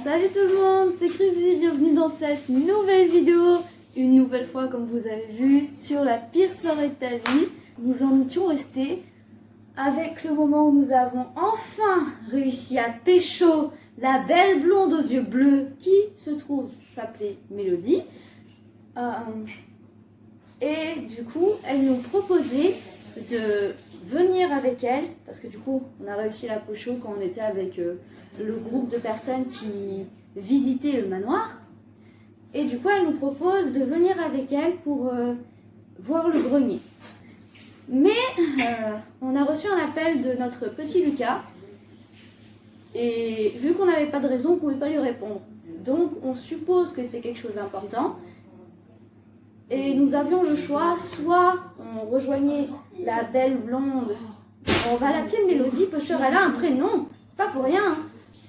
Salut tout le monde, c'est Chrissy, bienvenue dans cette nouvelle vidéo. Une nouvelle fois, comme vous avez vu, sur la pire soirée de ta vie. Nous en étions restés avec le moment où nous avons enfin réussi à pécho la belle blonde aux yeux bleus qui se trouve s'appeler Mélodie. Et du coup, elles nous ont proposé de venir avec elle, parce que du coup, on a réussi la pécho quand on était avec le groupe de personnes qui visitaient le manoir. Et du coup, elle nous propose de venir avec elle pour voir le grenier. Mais on a reçu un appel de notre petit Lucas. Et vu qu'on n'avait pas de raison, on ne pouvait pas lui répondre. Donc, on suppose que c'est quelque chose d'important. Et nous avions le choix, soit on rejoignait la belle blonde, on va l'appeler Mélodie, Pusher, elle a un prénom, c'est pas pour rien. Hein.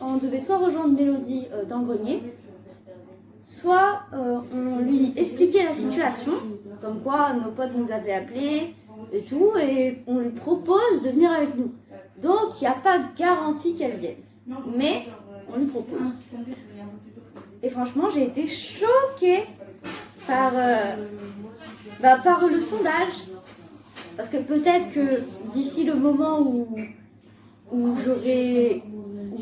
On devait soit rejoindre Mélodie dans le grenier, soit on lui expliquait la situation, comme quoi nos potes nous avaient appelés et tout, et on lui propose de venir avec nous. Donc il n'y a pas de garantie qu'elle vienne, mais on lui propose. Et franchement, j'ai été choquée par le sondage, parce que peut-être que d'ici le moment où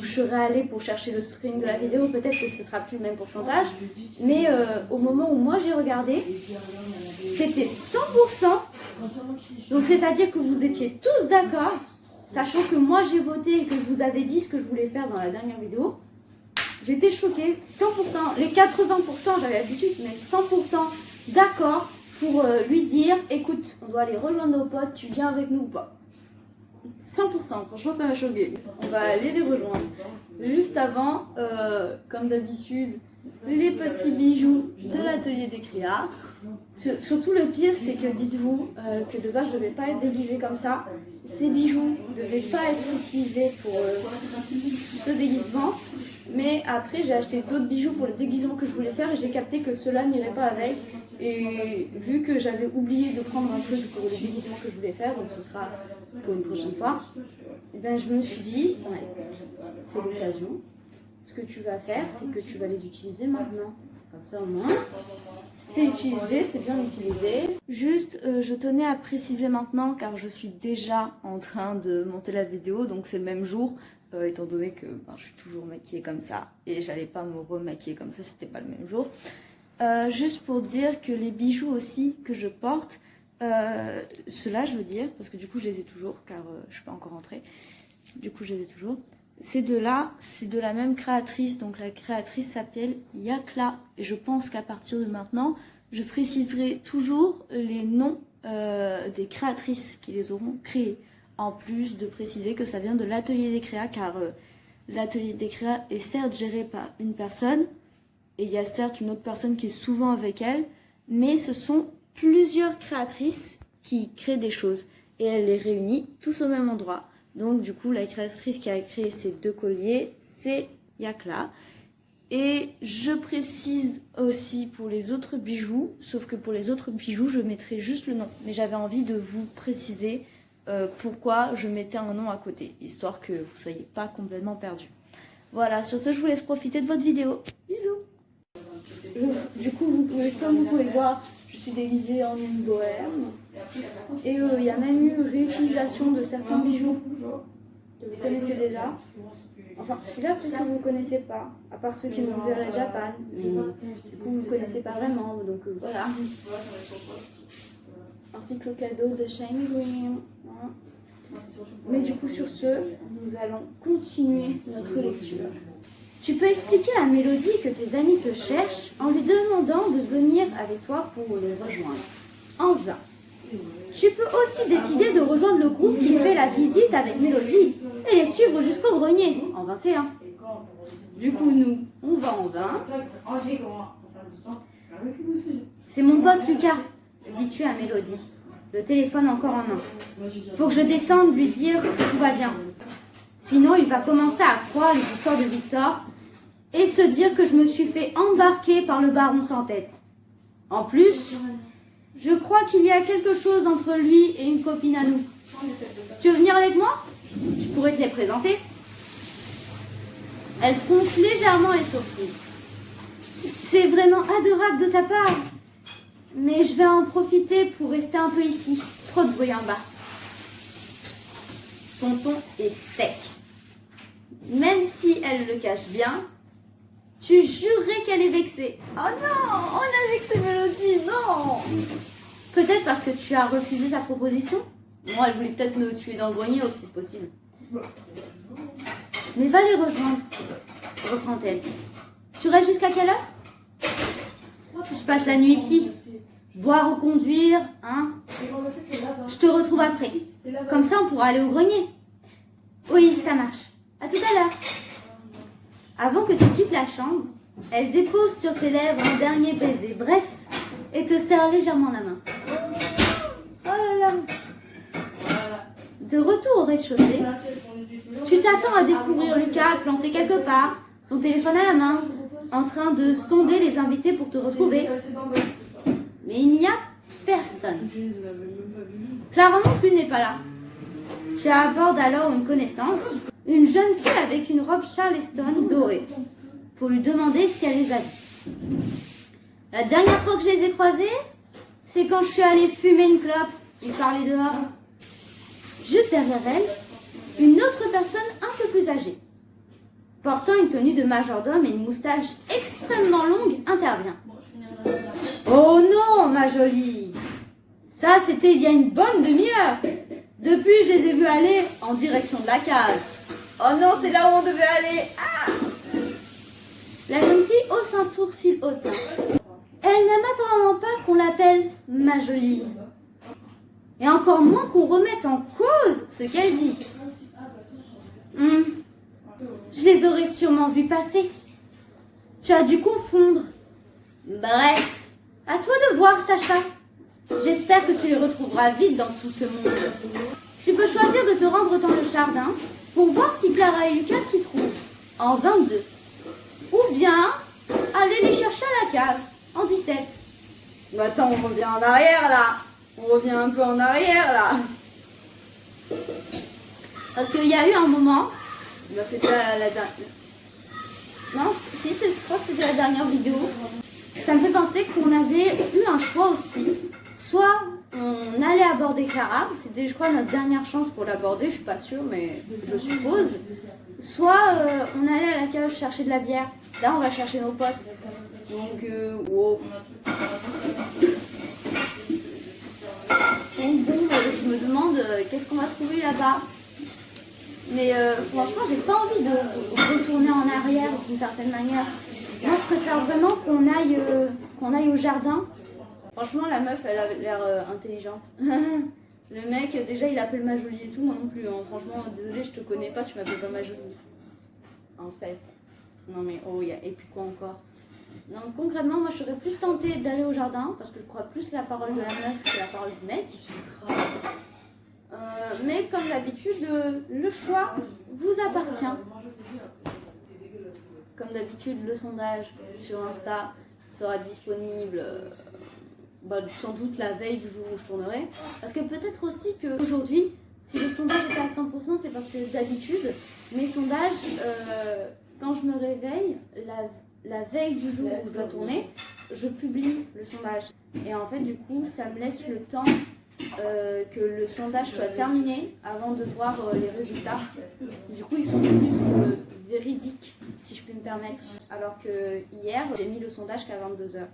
je serai allée pour chercher le stream de la vidéo, peut-être que ce sera plus le même pourcentage, mais au moment où moi j'ai regardé, c'était 100%, donc c'est-à-dire que vous étiez tous d'accord, sachant que moi j'ai voté et que je vous avais dit ce que je voulais faire dans la dernière vidéo. J'étais choquée, 100%, les 80% j'avais l'habitude, mais 100% d'accord pour lui dire, écoute, on doit aller rejoindre nos potes, tu viens avec nous ou pas. 100%, franchement ça m'a choquée. On va aller les rejoindre. Juste avant, comme d'habitude, les petits bijoux de l'atelier des créas. Surtout le pire, c'est que dites-vous que de base je ne devais pas être déguisée comme ça. Ces bijoux ne devaient pas être utilisés pour ce déguisement. Mais après, j'ai acheté d'autres bijoux pour le déguisement que je voulais faire et j'ai capté que cela n'irait pas avec. Et vu que j'avais oublié de prendre un truc pour le déguisement que je voulais faire, donc ce sera pour une prochaine fois, et ben je me suis dit, ouais, c'est l'occasion. Ce que tu vas faire, c'est que tu vas les utiliser maintenant. Comme ça au moins, c'est utilisé, c'est bien utilisé. Juste, je tenais à préciser maintenant, car je suis déjà en train de monter la vidéo, donc c'est le même jour. Étant donné que je suis toujours maquillée comme ça et j'allais pas me remaquiller comme ça, c'était pas le même jour. Juste pour dire que les bijoux aussi que je porte, ceux-là je veux dire, parce que du coup je les ai toujours car je suis pas encore rentrée, du coup je les ai toujours. C'est de la même créatrice, donc la créatrice s'appelle Yakla et je pense qu'à partir de maintenant, je préciserai toujours les noms des créatrices qui les auront créés. En plus de préciser que ça vient de l'atelier des créas, car l'atelier des créas est certes géré par une personne, et il y a certes une autre personne qui est souvent avec elle, mais ce sont plusieurs créatrices qui créent des choses, et elle les réunit tous au même endroit. Donc du coup, la créatrice qui a créé ces deux colliers, c'est Yakla. Et je précise aussi pour les autres bijoux, sauf que pour les autres bijoux, je mettrai juste le nom. Mais j'avais envie de vous préciser pourquoi je mettais un nom à côté, histoire que vous ne soyez pas complètement perdus. Voilà, sur ce, je vous laisse profiter de votre vidéo. Bisous. Du coup, comme vous pouvez voir, je suis déguisée en une bohème. Et il y a même eu réutilisation de certains bijoux que vous connaissez déjà. Enfin, celui-là, peut-être que vous ne connaissez pas, à part ceux qui m'ont vu à la Japan. Mais du coup, vous ne connaissez pas vraiment, donc voilà. Ainsi que le cadeau de Shine Green. Mais du coup, sur ce, nous allons continuer notre lecture. Tu peux expliquer à Mélodie que tes amis te cherchent en lui demandant de venir avec toi pour les rejoindre. En vain. Tu peux aussi décider de rejoindre le groupe qui fait la visite avec Mélodie et les suivre jusqu'au grenier, en 21. Du coup, nous, on va en 20. C'est mon pote Lucas, dis-tu à Mélodie. Le téléphone encore en main. Faut que je descende lui dire que tout va bien. Sinon, il va commencer à croire les histoires de Victor et se dire que je me suis fait embarquer par le baron sans tête. En plus, je crois qu'il y a quelque chose entre lui et une copine à nous. Tu veux venir avec moi? Je pourrais te les présenter. Elle fronce légèrement les sourcils. C'est vraiment adorable de ta part. Mais je vais en profiter pour rester un peu ici. Trop de bruit en bas. Son ton est sec. Même si elle le cache bien, tu jurerais qu'elle est vexée. Oh non, on a vexé Mélodie, non. Peut-être parce que tu as refusé sa proposition. Bon, elle voulait peut-être me tuer dans le grenier aussi, c'est possible. Mais va les rejoindre, reprend-elle. Tu restes jusqu'à quelle heure? Je passe la nuit ici. Boire ou conduire, hein? Je te retrouve après. Comme ça, on pourra aller au grenier. Oui, ça marche. À tout à l'heure. Avant que tu quittes la chambre, elle dépose sur tes lèvres un dernier baiser, bref, et te serre légèrement la main. Oh là là. De retour au rez-de-chaussée, tu t'attends à découvrir Lucas planté quelque part, son téléphone à la main, en train de sonder les invités pour te retrouver. Mais il n'y a personne. Clara non plus n'est pas là. Tu abordes alors une connaissance, une jeune fille avec une robe Charleston dorée, pour lui demander si elle les a vus. La dernière fois que je les ai croisés, c'est quand je suis allée fumer une clope. Ils parlaient dehors. Juste derrière elle, une autre personne un peu plus âgée, portant une tenue de majordome et une moustache extrêmement longue, intervient. Oh non, ma jolie! Ça, c'était il y a une bonne demi-heure. Depuis, je les ai vus aller en direction de la cave. Oh non, c'est là où on devait aller. Ah! La jeune fille hausse un sourcil hautain. Elle n'aime apparemment pas qu'on l'appelle ma jolie. Et encore moins qu'on remette en cause ce qu'elle dit. Je les aurais sûrement vus passer. Tu as dû confondre. Bref, à toi de voir, Sacha. J'espère que tu les retrouveras vite dans tout ce monde. Tu peux choisir de te rendre dans le jardin pour voir si Clara et Lucas s'y trouvent, en 22. Ou bien aller les chercher à la cave, en 17. Bah attends, on revient en arrière là. On revient un peu en arrière là. Parce qu'il y a eu un moment, bah, c'était la dernière. Non, si, je crois que c'était la dernière vidéo. Ça me fait penser qu'on avait eu un choix aussi. Soit on allait aborder Clara, c'était je crois notre dernière chance pour l'aborder, je suis pas sûre mais je suppose. Soit on allait à la cave chercher de la bière. Là on va chercher nos potes. Donc wow. Donc bon, je me demande qu'est-ce qu'on va trouver là-bas. Mais franchement j'ai pas envie de retourner en arrière d'une certaine manière. Moi je préfère vraiment qu'on aille au jardin. Franchement, la meuf, elle a l'air intelligente. Le mec, déjà, il appelle ma jolie et tout, moi non plus. Hein. Franchement, désolé, je te connais pas, tu m'appelles pas ma jolie. En fait. Non mais, oh, et puis quoi encore? Donc concrètement, moi, je serais plus tentée d'aller au jardin, parce que je crois plus la parole de la meuf que la parole du mec. Mais comme d'habitude, le choix vous appartient. Comme d'habitude, le sondage sur Insta sera disponible... sans doute la veille du jour où je tournerai. Parce que peut-être aussi qu'aujourd'hui, si le sondage était à 100%, c'est parce que d'habitude, mes sondages, quand je me réveille, la veille du jour où je dois tourner, je publie le sondage. Et en fait, du coup, ça me laisse le temps que le sondage soit terminé avant de voir les résultats. Du coup, ils sont plus véridiques, si je puis me permettre. Alors que hier, j'ai mis le sondage qu'à 22h.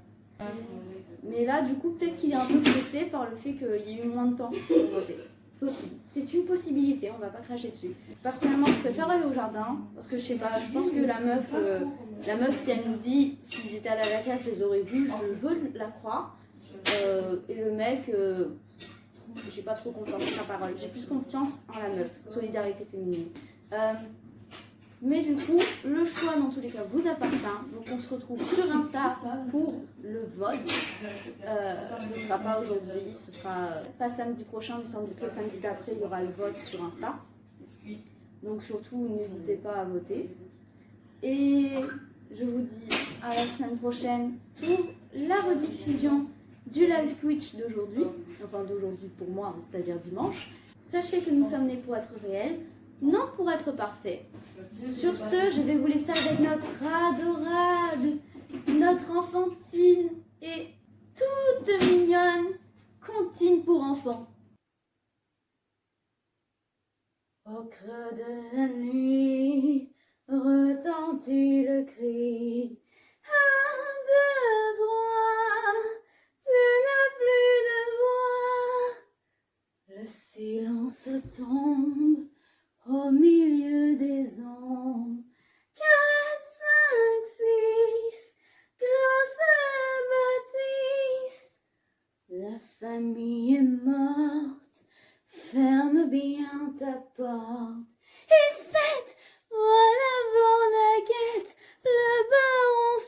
Mais là, du coup, peut-être qu'il est un peu pressé par le fait qu'il y ait eu moins de temps pour voter. Possible. C'est une possibilité, on va pas cracher dessus. Personnellement, je préfère aller au jardin parce que je sais pas, je pense que la meuf, si elle nous dit s'ils étaient allés à la cave, je les aurais vus, je veux la croire. Et le mec, j'ai pas trop confiance en sa parole. J'ai plus confiance en la meuf. Solidarité féminine. Mais du coup, le choix dans tous les cas vous appartient. Donc on se retrouve sur Insta pour le vote. Ce ne sera pas aujourd'hui, ce sera pas samedi prochain, il me semble que samedi d'après, il y aura le vote sur Insta. Donc surtout, n'hésitez pas à voter. Et je vous dis à la semaine prochaine pour la rediffusion du live Twitch d'aujourd'hui. Enfin d'aujourd'hui pour moi, c'est-à-dire dimanche. Sachez que nous sommes nés pour être réels. Non pour être parfait. Sur ce, je vais vous laisser avec notre adorable, notre enfantine et toute mignonne comptine pour enfants. Au creux de la nuit, retentit le cri. Un, deux, trois, tu n'as plus de voix. Le silence tombe au milieu des ombres. 4, 5, 6, grosse bâtisse. La famille est morte, ferme bien ta porte. Et 7, voilà Bornaguette, le baron